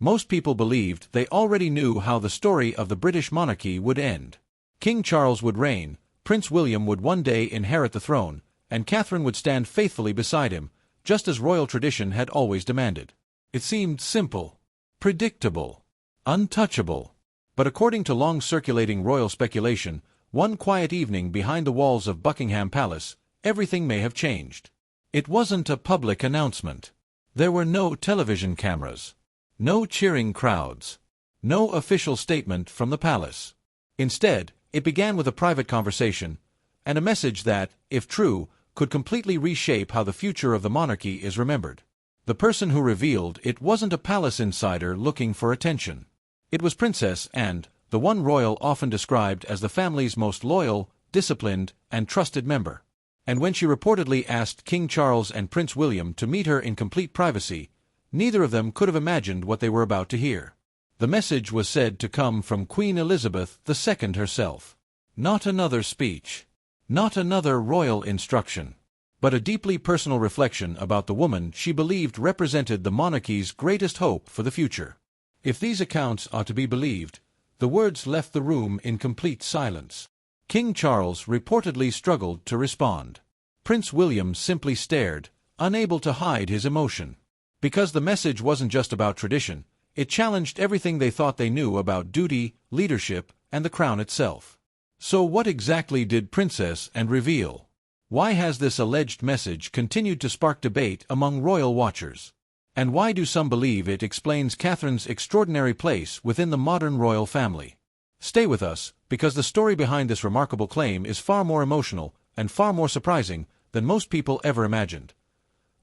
Most people believed they already knew how the story of the British monarchy would end. King Charles would reign, Prince William would one day inherit the throne, and Catherine would stand faithfully beside him, just as royal tradition had always demanded. It seemed simple, predictable, untouchable. But according to long-circulating royal speculation, one quiet evening behind the walls of Buckingham Palace, everything may have changed. It wasn't a public announcement. There were no television cameras, no cheering crowds, no official statement from the palace. Instead, it began with a private conversation, and a message that, if true, could completely reshape how the future of the monarchy is remembered. The person who revealed it wasn't a palace insider looking for attention. It was Princess Anne, the one royal often described as the family's most loyal, disciplined, and trusted member. And when she reportedly asked King Charles and Prince William to meet her in complete privacy, neither of them could have imagined what they were about to hear. The message was said to come from Queen Elizabeth II herself. Not another speech. Not another royal instruction. But a deeply personal reflection about the woman she believed represented the monarchy's greatest hope for the future. If these accounts are to be believed, the words left the room in complete silence. King Charles reportedly struggled to respond. Prince William simply stared, unable to hide his emotion. Because the message wasn't just about tradition, it challenged everything they thought they knew about duty, leadership, and the crown itself. So what exactly did Princess Anne reveal? Why has this alleged message continued to spark debate among royal watchers? And why do some believe it explains Catherine's extraordinary place within the modern royal family? Stay with us, because the story behind this remarkable claim is far more emotional and far more surprising than most people ever imagined.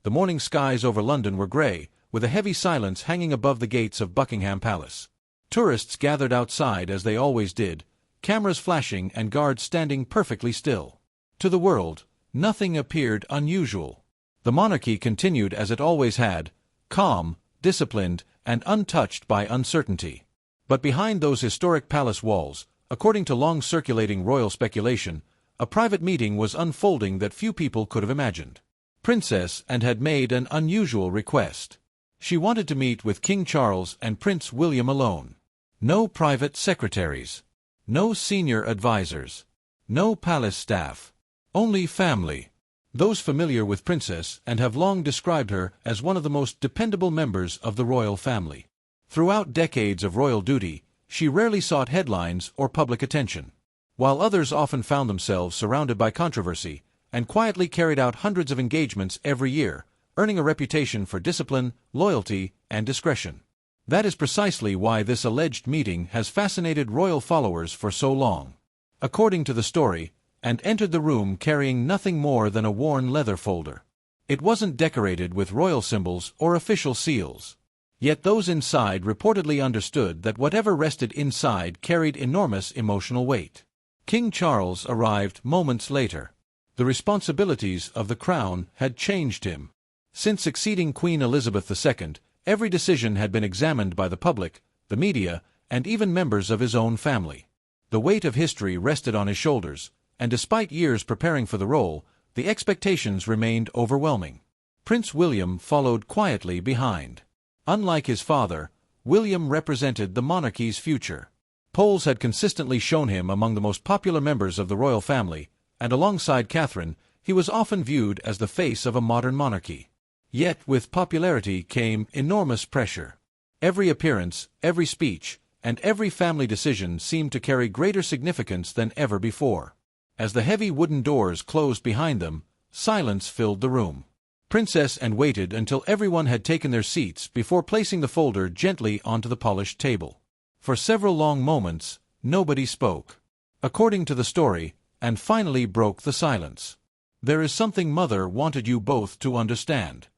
The morning skies over London were grey, with a heavy silence hanging above the gates of Buckingham Palace. Tourists gathered outside as they always did, cameras flashing and guards standing perfectly still. To the world, nothing appeared unusual. The monarchy continued as it always had, calm, disciplined, and untouched by uncertainty. But behind those historic palace walls, according to long-circulating royal speculation, a private meeting was unfolding that few people could have imagined. Princess Anne had made an unusual request. She wanted to meet with King Charles and Prince William alone. No private secretaries. No senior advisors. No palace staff. Only family. Those familiar with Princess Anne have long described her as one of the most dependable members of the royal family. Throughout decades of royal duty, she rarely sought headlines or public attention. While others often found themselves surrounded by controversy, and quietly carried out hundreds of engagements every year, earning a reputation for discipline, loyalty, and discretion. That is precisely why this alleged meeting has fascinated royal followers for so long. According to the story, Anne entered the room carrying nothing more than a worn leather folder. It wasn't decorated with royal symbols or official seals. Yet those inside reportedly understood that whatever rested inside carried enormous emotional weight. King Charles arrived moments later. The responsibilities of the crown had changed him. Since succeeding Queen Elizabeth II, every decision had been examined by the public, the media, and even members of his own family. The weight of history rested on his shoulders, and despite years preparing for the role, the expectations remained overwhelming. Prince William followed quietly behind. Unlike his father, William represented the monarchy's future. Polls had consistently shown him among the most popular members of the royal family, and alongside Catherine, he was often viewed as the face of a modern monarchy. Yet with popularity came enormous pressure. Every appearance, every speech, and every family decision seemed to carry greater significance than ever before. As the heavy wooden doors closed behind them, silence filled the room. Princess Anne waited until everyone had taken their seats before placing the folder gently onto the polished table. For several long moments, nobody spoke. According to the story, Anne finally broke the silence. "There is something Mother wanted you both to understand."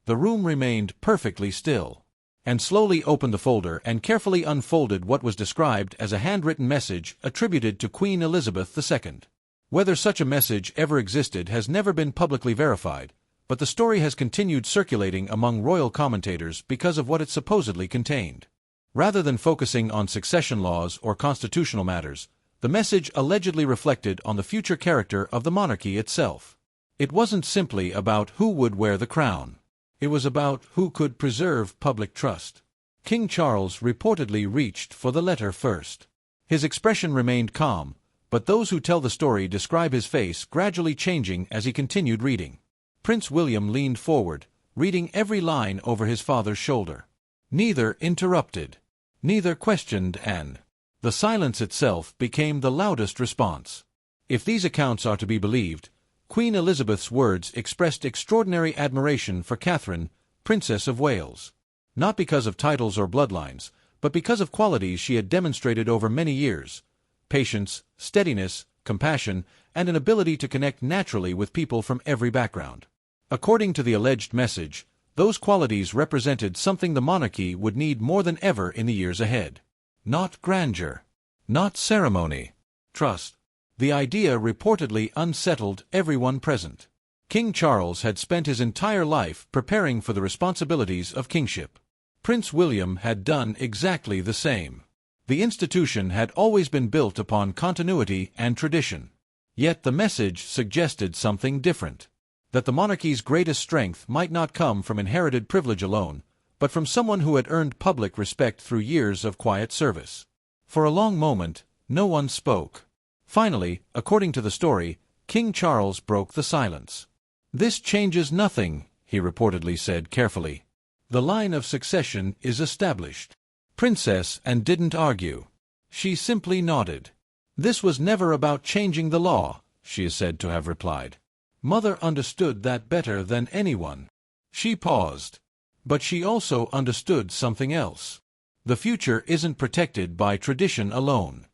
The room remained perfectly still. Anne slowly opened the folder and carefully unfolded what was described as a handwritten message attributed to Queen Elizabeth II. Whether such a message ever existed has never been publicly verified, but the story has continued circulating among royal commentators because of what it supposedly contained. Rather than focusing on succession laws or constitutional matters, the message allegedly reflected on the future character of the monarchy itself. It wasn't simply about who would wear the crown. It was about who could preserve public trust. King Charles reportedly reached for the letter first. His expression remained calm, but those who tell the story describe his face gradually changing as he continued reading. Prince William leaned forward, reading every line over his father's shoulder. Neither interrupted. Neither questioned Anne. The silence itself became the loudest response. If these accounts are to be believed, Queen Elizabeth's words expressed extraordinary admiration for Catherine, Princess of Wales. Not because of titles or bloodlines, but because of qualities she had demonstrated over many years: patience, steadiness, compassion, and an ability to connect naturally with people from every background. According to the alleged message, those qualities represented something the monarchy would need more than ever in the years ahead. Not grandeur. Not ceremony. Trust. The idea reportedly unsettled everyone present. King Charles had spent his entire life preparing for the responsibilities of kingship. Prince William had done exactly the same. The institution had always been built upon continuity and tradition. Yet the message suggested something different. That the monarchy's greatest strength might not come from inherited privilege alone, but from someone who had earned public respect through years of quiet service. For a long moment, no one spoke. Finally, according to the story, King Charles broke the silence. "This changes nothing," he reportedly said carefully. "The line of succession is established." Princess Anne didn't argue. She simply nodded. "This was never about changing the law," she is said to have replied. Mother understood that better than anyone. She paused. But she also understood something else. The future isn't protected by tradition alone.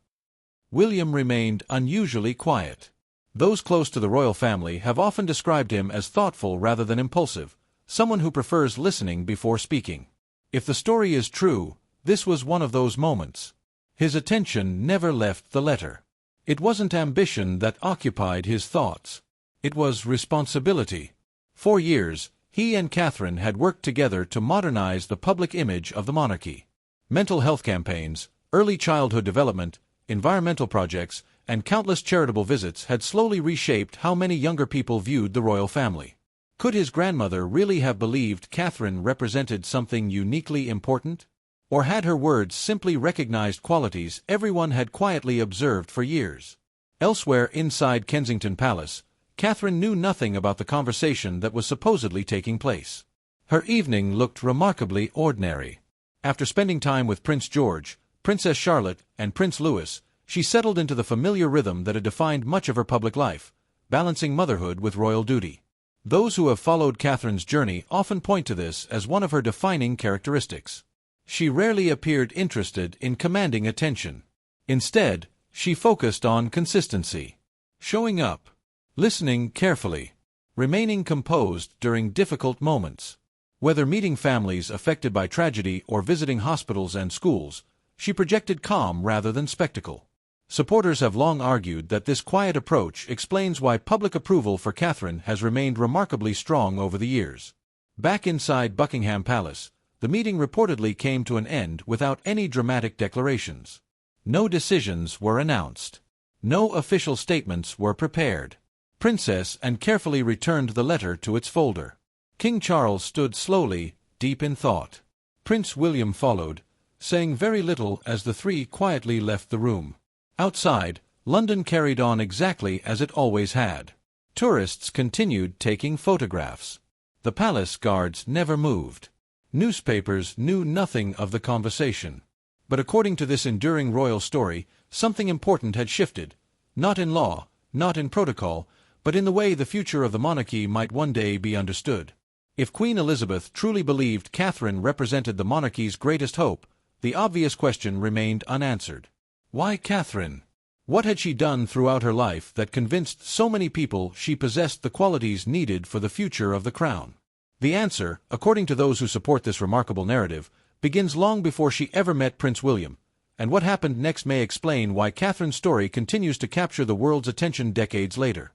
William remained unusually quiet. Those close to the royal family have often described him as thoughtful rather than impulsive, someone who prefers listening before speaking. If the story is true, this was one of those moments. His attention never left the letter. It wasn't ambition that occupied his thoughts. It was responsibility. For years, he and Catherine had worked together to modernize the public image of the monarchy. Mental health campaigns, early childhood development, environmental projects, and countless charitable visits had slowly reshaped how many younger people viewed the royal family. Could his grandmother really have believed Catherine represented something uniquely important? Or had her words simply recognized qualities everyone had quietly observed for years? Elsewhere inside Kensington Palace, Catherine knew nothing about the conversation that was supposedly taking place. Her evening looked remarkably ordinary. After spending time with Prince George, Princess Charlotte, and Prince Louis, she settled into the familiar rhythm that had defined much of her public life, balancing motherhood with royal duty. Those who have followed Catherine's journey often point to this as one of her defining characteristics. She rarely appeared interested in commanding attention. Instead, she focused on consistency. Showing up. Listening carefully. Remaining composed during difficult moments. Whether meeting families affected by tragedy or visiting hospitals and schools, she projected calm rather than spectacle. Supporters have long argued that this quiet approach explains why public approval for Catherine has remained remarkably strong over the years. Back inside Buckingham Palace, the meeting reportedly came to an end without any dramatic declarations. No decisions were announced. No official statements were prepared. Princess Anne carefully returned the letter to its folder. King Charles stood slowly, deep in thought. Prince William followed, saying very little as the three quietly left the room. Outside, London carried on exactly as it always had. Tourists continued taking photographs. The palace guards never moved. Newspapers knew nothing of the conversation. But according to this enduring royal story, something important had shifted, not in law, not in protocol, but in the way the future of the monarchy might one day be understood. If Queen Elizabeth truly believed Catherine represented the monarchy's greatest hope, the obvious question remained unanswered. Why Catherine? What had she done throughout her life that convinced so many people she possessed the qualities needed for the future of the crown? The answer, according to those who support this remarkable narrative, begins long before she ever met Prince William, and what happened next may explain why Catherine's story continues to capture the world's attention decades later.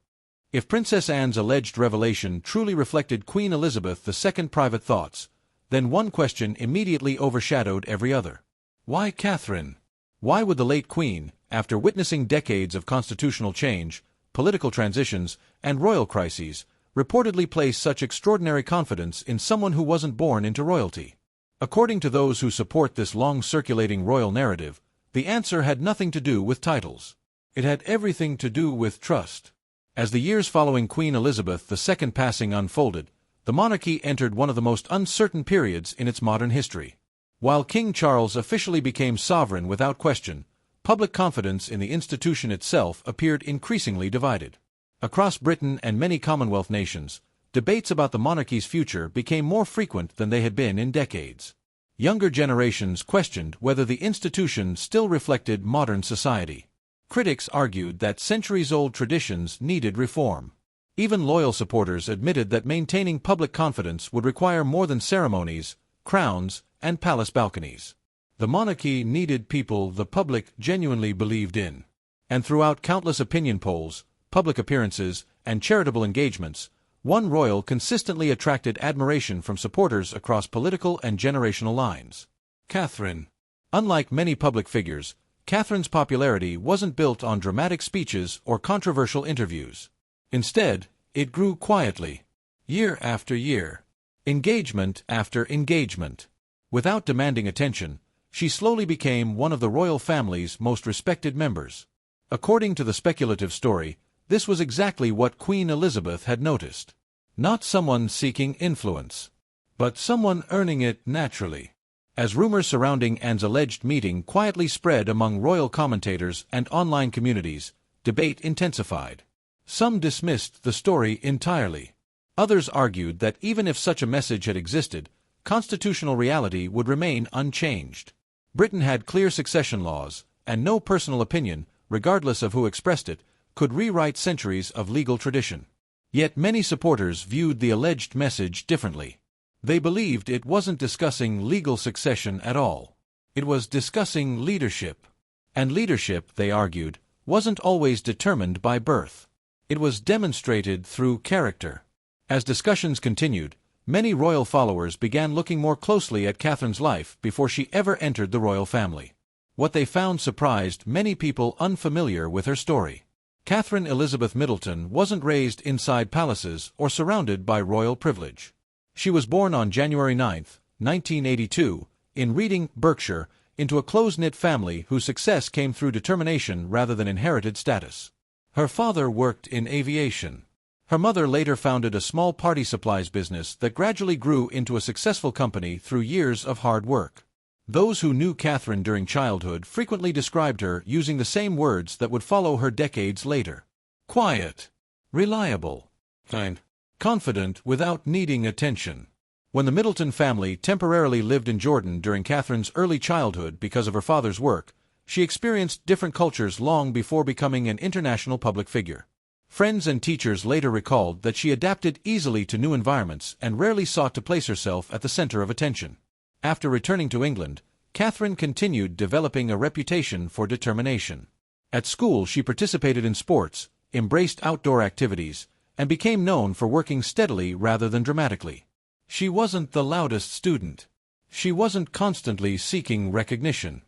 If Princess Anne's alleged revelation truly reflected Queen Elizabeth II's private thoughts, then one question immediately overshadowed every other. Why Catherine? Why would the late Queen, after witnessing decades of constitutional change, political transitions, and royal crises, reportedly place such extraordinary confidence in someone who wasn't born into royalty? According to those who support this long-circulating royal narrative, the answer had nothing to do with titles. It had everything to do with trust. As the years following Queen Elizabeth II's passing unfolded, the monarchy entered one of the most uncertain periods in its modern history. While King Charles officially became sovereign without question, public confidence in the institution itself appeared increasingly divided. Across Britain and many Commonwealth nations, debates about the monarchy's future became more frequent than they had been in decades. Younger generations questioned whether the institution still reflected modern society. Critics argued that centuries-old traditions needed reform. Even loyal supporters admitted that maintaining public confidence would require more than ceremonies, crowns, and palace balconies. The monarchy needed people the public genuinely believed in. And throughout countless opinion polls, public appearances, and charitable engagements, one royal consistently attracted admiration from supporters across political and generational lines: Catherine. Unlike many public figures, Catherine's popularity wasn't built on dramatic speeches or controversial interviews. Instead, it grew quietly, year after year, engagement after engagement. Without demanding attention, she slowly became one of the royal family's most respected members. According to the speculative story, this was exactly what Queen Elizabeth had noticed. Not someone seeking influence, but someone earning it naturally. As rumors surrounding Anne's alleged meeting quietly spread among royal commentators and online communities, debate intensified. Some dismissed the story entirely. Others argued that even if such a message had existed, constitutional reality would remain unchanged. Britain had clear succession laws, and no personal opinion, regardless of who expressed it, could rewrite centuries of legal tradition. Yet many supporters viewed the alleged message differently. They believed it wasn't discussing legal succession at all. It was discussing leadership. And leadership, they argued, wasn't always determined by birth. It was demonstrated through character. As discussions continued, many royal followers began looking more closely at Catherine's life before she ever entered the royal family. What they found surprised many people unfamiliar with her story. Catherine Elizabeth Middleton wasn't raised inside palaces or surrounded by royal privilege. She was born on January 9, 1982, in Reading, Berkshire, into a close-knit family whose success came through determination rather than inherited status. Her father worked in aviation. Her mother later founded a small party supplies business that gradually grew into a successful company through years of hard work. Those who knew Catherine during childhood frequently described her using the same words that would follow her decades later: quiet, reliable, kind, confident without needing attention. When the Middleton family temporarily lived in Jordan during Catherine's early childhood because of her father's work, she experienced different cultures long before becoming an international public figure. Friends and teachers later recalled that she adapted easily to new environments and rarely sought to place herself at the center of attention. After returning to England, Catherine continued developing a reputation for determination. At school, she participated in sports, embraced outdoor activities, and became known for working steadily rather than dramatically. She wasn't the loudest student. She wasn't constantly seeking recognition.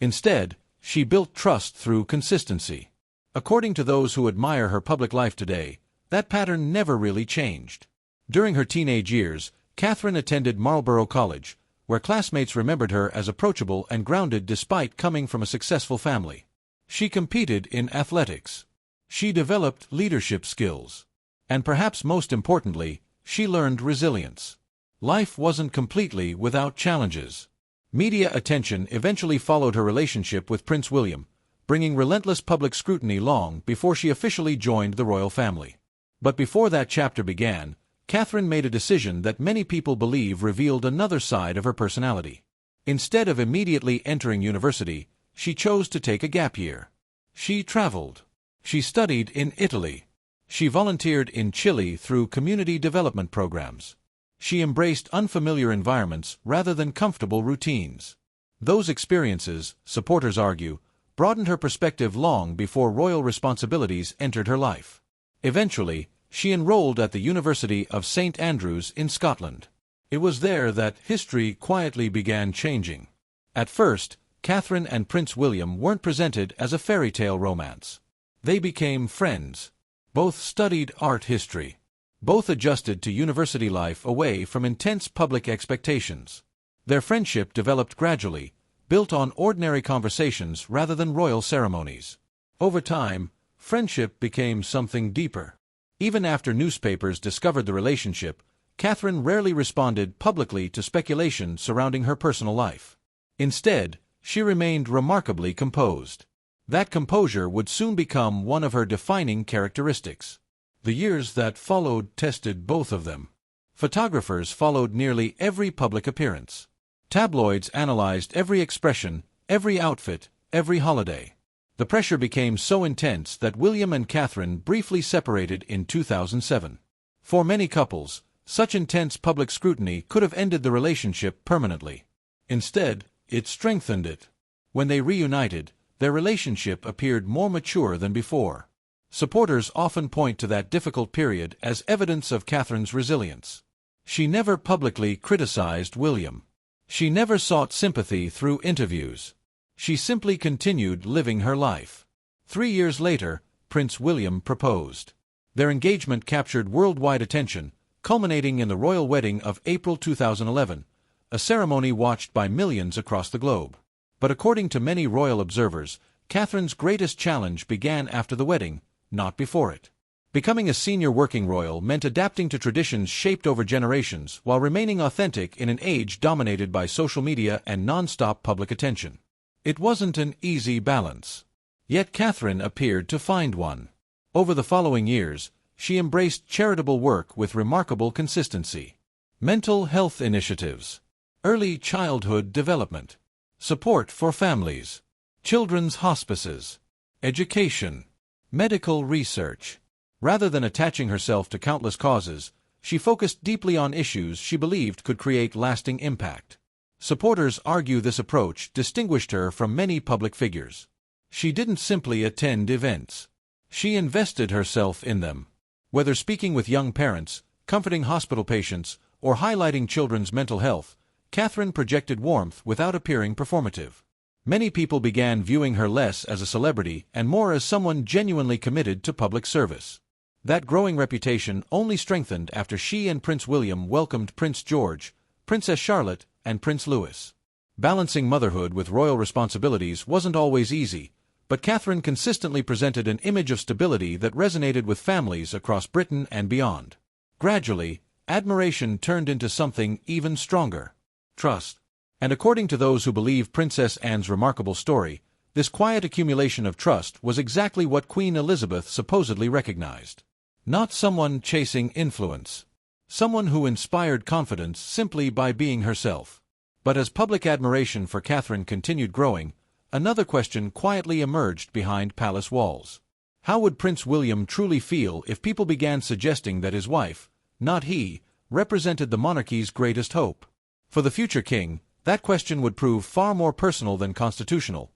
Instead, she built trust through consistency. According to those who admire her public life today, that pattern never really changed. During her teenage years, Catherine attended Marlborough College, where classmates remembered her as approachable and grounded despite coming from a successful family. She competed in athletics. She developed leadership skills. And perhaps most importantly, she learned resilience. Life wasn't completely without challenges. Media attention eventually followed her relationship with Prince William, bringing relentless public scrutiny long before she officially joined the royal family. But before that chapter began, Catherine made a decision that many people believe revealed another side of her personality. Instead of immediately entering university, she chose to take a gap year. She traveled. She studied in Italy. She volunteered in Chile through community development programs. She embraced unfamiliar environments rather than comfortable routines. Those experiences, supporters argue, broadened her perspective long before royal responsibilities entered her life. Eventually, she enrolled at the University of St. Andrews in Scotland. It was there that history quietly began changing. At first, Catherine and Prince William weren't presented as a fairy tale romance. They became friends. Both studied art history. Both adjusted to university life away from intense public expectations. Their friendship developed gradually, built on ordinary conversations rather than royal ceremonies. Over time, friendship became something deeper. Even after newspapers discovered the relationship, Catherine rarely responded publicly to speculation surrounding her personal life. Instead, she remained remarkably composed. That composure would soon become one of her defining characteristics. The years that followed tested both of them. Photographers followed nearly every public appearance. Tabloids analyzed every expression, every outfit, every holiday. The pressure became so intense that William and Catherine briefly separated in 2007. For many couples, such intense public scrutiny could have ended the relationship permanently. Instead, it strengthened it. When they reunited, their relationship appeared more mature than before. Supporters often point to that difficult period as evidence of Catherine's resilience. She never publicly criticized William. She never sought sympathy through interviews. She simply continued living her life. 3 years later, Prince William proposed. Their engagement captured worldwide attention, culminating in the royal wedding of April 2011, a ceremony watched by millions across the globe. But according to many royal observers, Catherine's greatest challenge began after the wedding, not before it. Becoming a senior working royal meant adapting to traditions shaped over generations while remaining authentic in an age dominated by social media and non-stop public attention. It wasn't an easy balance. Yet Catherine appeared to find one. Over the following years, she embraced charitable work with remarkable consistency. Mental health initiatives, early childhood development, support for families, children's hospices, education, medical research. Rather than attaching herself to countless causes, she focused deeply on issues she believed could create lasting impact. Supporters argue this approach distinguished her from many public figures. She didn't simply attend events. She invested herself in them. Whether speaking with young parents, comforting hospital patients, or highlighting children's mental health, Catherine projected warmth without appearing performative. Many people began viewing her less as a celebrity and more as someone genuinely committed to public service. That growing reputation only strengthened after she and Prince William welcomed Prince George, Princess Charlotte, and Prince Louis. Balancing motherhood with royal responsibilities wasn't always easy, but Catherine consistently presented an image of stability that resonated with families across Britain and beyond. Gradually, admiration turned into something even stronger: trust. And according to those who believe Princess Anne's remarkable story, this quiet accumulation of trust was exactly what Queen Elizabeth supposedly recognized. Not someone chasing influence. Someone who inspired confidence simply by being herself. But as public admiration for Catherine continued growing, another question quietly emerged behind palace walls. How would Prince William truly feel if people began suggesting that his wife, not he, represented the monarchy's greatest hope? For the future king, that question would prove far more personal than constitutional,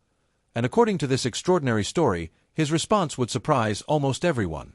and according to this extraordinary story, his response would surprise almost everyone.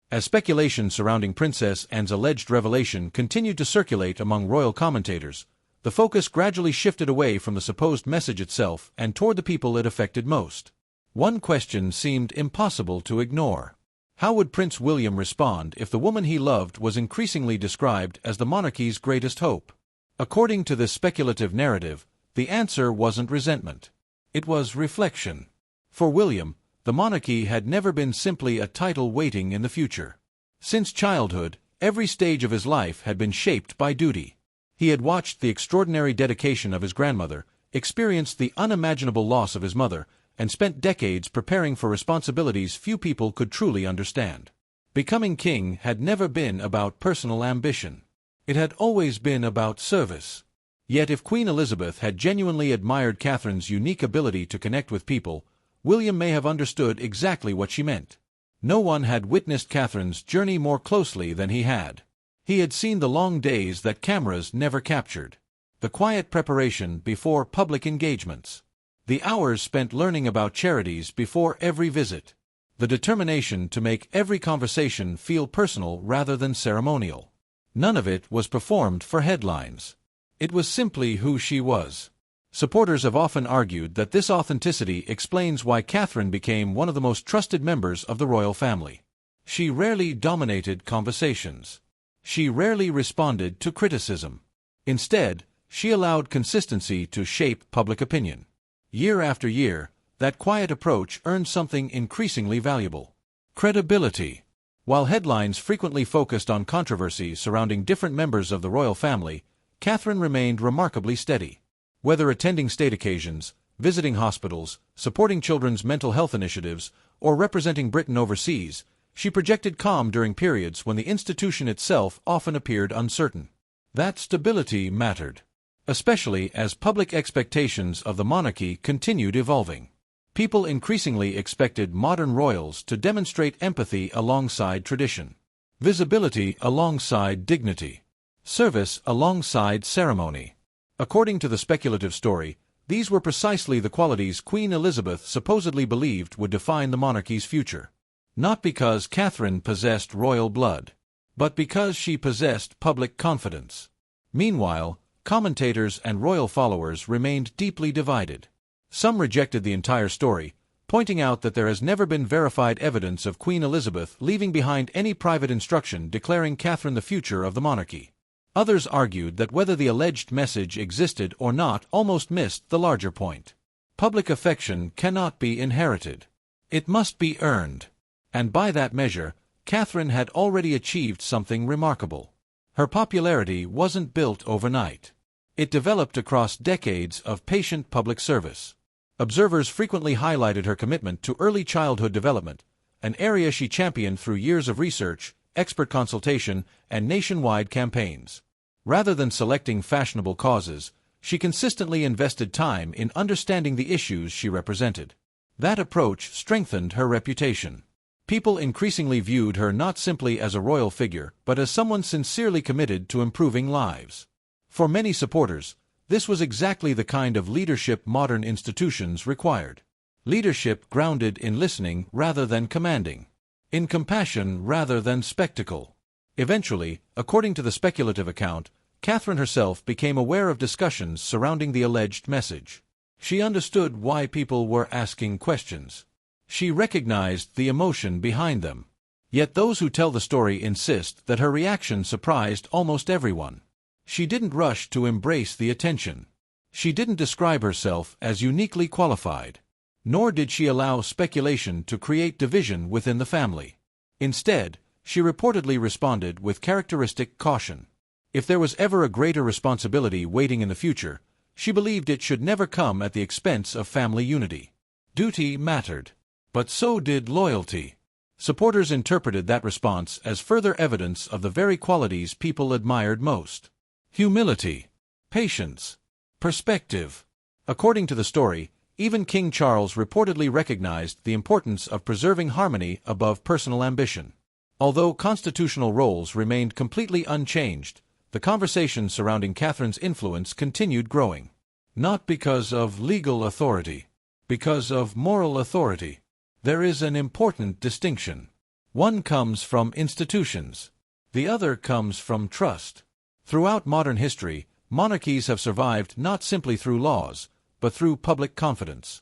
As speculation surrounding Princess Anne's alleged revelation continued to circulate among royal commentators, the focus gradually shifted away from the supposed message itself and toward the people it affected most. One question seemed impossible to ignore. How would Prince William respond if the woman he loved was increasingly described as the monarchy's greatest hope? According to this speculative narrative, the answer wasn't resentment. It was reflection. For William, the monarchy had never been simply a title waiting in the future. Since childhood, every stage of his life had been shaped by duty. He had watched the extraordinary dedication of his grandmother, experienced the unimaginable loss of his mother, and spent decades preparing for responsibilities few people could truly understand. Becoming king had never been about personal ambition. It had always been about service. Yet if Queen Elizabeth had genuinely admired Catherine's unique ability to connect with people, William may have understood exactly what she meant. No one had witnessed Catherine's journey more closely than he had. He had seen the long days that cameras never captured, the quiet preparation before public engagements, the hours spent learning about charities before every visit, the determination to make every conversation feel personal rather than ceremonial. None of it was performed for headlines. It was simply who she was. Supporters have often argued that this authenticity explains why Catherine became one of the most trusted members of the royal family. She rarely dominated conversations. She rarely responded to criticism. Instead, she allowed consistency to shape public opinion. Year after year, that quiet approach earned something increasingly valuable: credibility. While headlines frequently focused on controversies surrounding different members of the royal family, Catherine remained remarkably steady. Whether attending state occasions, visiting hospitals, supporting children's mental health initiatives, or representing Britain overseas, she projected calm during periods when the institution itself often appeared uncertain. That stability mattered, especially as public expectations of the monarchy continued evolving. People increasingly expected modern royals to demonstrate empathy alongside tradition, visibility alongside dignity, service alongside ceremony. According to the speculative story, these were precisely the qualities Queen Elizabeth supposedly believed would define the monarchy's future. Not because Catherine possessed royal blood, but because she possessed public confidence. Meanwhile, commentators and royal followers remained deeply divided. Some rejected the entire story, pointing out that there has never been verified evidence of Queen Elizabeth leaving behind any private instruction declaring Catherine the future of the monarchy. Others argued that whether the alleged message existed or not almost missed the larger point. Public affection cannot be inherited. It must be earned. And by that measure, Catherine had already achieved something remarkable. Her popularity wasn't built overnight. It developed across decades of patient public service. Observers frequently highlighted her commitment to early childhood development, an area she championed through years of research, expert consultation, and nationwide campaigns. Rather than selecting fashionable causes, she consistently invested time in understanding the issues she represented. That approach strengthened her reputation. People increasingly viewed her not simply as a royal figure, but as someone sincerely committed to improving lives. For many supporters, this was exactly the kind of leadership modern institutions required. Leadership grounded in listening rather than commanding, in compassion rather than spectacle. Eventually, according to the speculative account, Catherine herself became aware of discussions surrounding the alleged message. She understood why people were asking questions. She recognized the emotion behind them. Yet those who tell the story insist that her reaction surprised almost everyone. She didn't rush to embrace the attention. She didn't describe herself as uniquely qualified. Nor did she allow speculation to create division within the family. Instead, she reportedly responded with characteristic caution. If there was ever a greater responsibility waiting in the future, she believed it should never come at the expense of family unity. Duty mattered, but so did loyalty. Supporters interpreted that response as further evidence of the very qualities people admired most: humility, patience, perspective. According to the story, even King Charles reportedly recognized the importance of preserving harmony above personal ambition. Although constitutional roles remained completely unchanged, the conversation surrounding Catherine's influence continued growing. Not because of legal authority, because of moral authority. There is an important distinction. One comes from institutions. The other comes from trust. Throughout modern history, monarchies have survived not simply through laws, but through public confidence.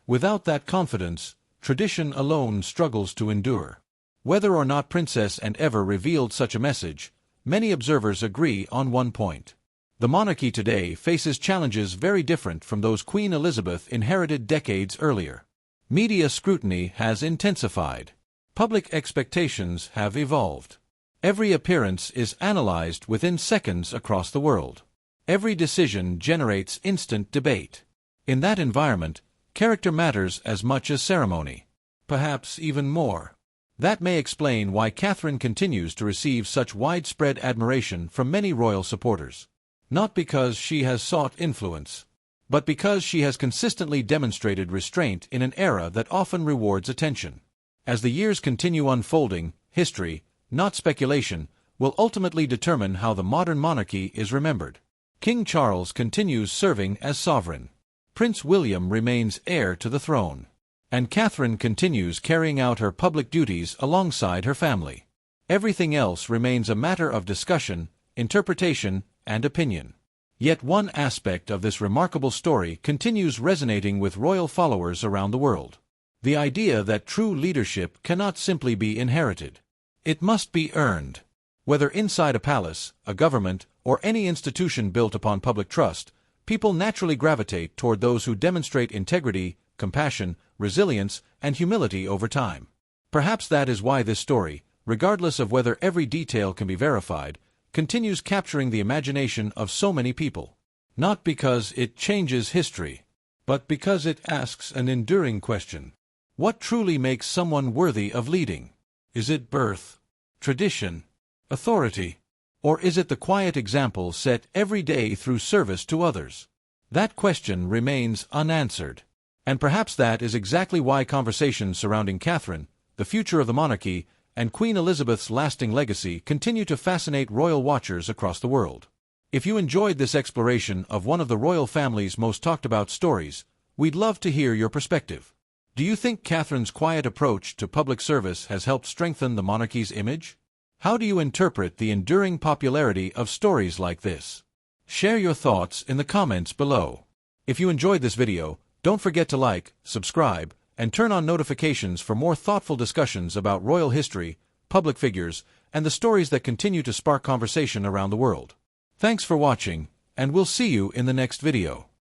Without that confidence, tradition alone struggles to endure. Whether or not Princess Anne ever revealed such a message, many observers agree on one point. The monarchy today faces challenges very different from those Queen Elizabeth inherited decades earlier. Media scrutiny has intensified. Public expectations have evolved. Every appearance is analyzed within seconds across the world. Every decision generates instant debate. In that environment, character matters as much as ceremony, perhaps even more. That may explain why Catherine continues to receive such widespread admiration from many royal supporters. Not because she has sought influence, but because she has consistently demonstrated restraint in an era that often rewards attention. As the years continue unfolding, history, not speculation, will ultimately determine how the modern monarchy is remembered. King Charles continues serving as sovereign. Prince William remains heir to the throne. And Catherine continues carrying out her public duties alongside her family. Everything else remains a matter of discussion, interpretation, and opinion. Yet one aspect of this remarkable story continues resonating with royal followers around the world. The idea that true leadership cannot simply be inherited. It must be earned. Whether inside a palace, a government, or any institution built upon public trust, people naturally gravitate toward those who demonstrate integrity, compassion, resilience, and humility over time. Perhaps that is why this story, regardless of whether every detail can be verified, continues capturing the imagination of so many people. Not because it changes history, but because it asks an enduring question. What truly makes someone worthy of leading? Is it birth, tradition, authority, or is it the quiet example set every day through service to others? That question remains unanswered. And perhaps that is exactly why conversations surrounding Catherine, the future of the monarchy, and Queen Elizabeth's lasting legacy continue to fascinate royal watchers across the world. If you enjoyed this exploration of one of the royal family's most talked-about stories, we'd love to hear your perspective. Do you think Catherine's quiet approach to public service has helped strengthen the monarchy's image? How do you interpret the enduring popularity of stories like this? Share your thoughts in the comments below. If you enjoyed this video, don't forget to like, subscribe, and turn on notifications for more thoughtful discussions about royal history, public figures, and the stories that continue to spark conversation around the world. Thanks for watching, and we'll see you in the next video.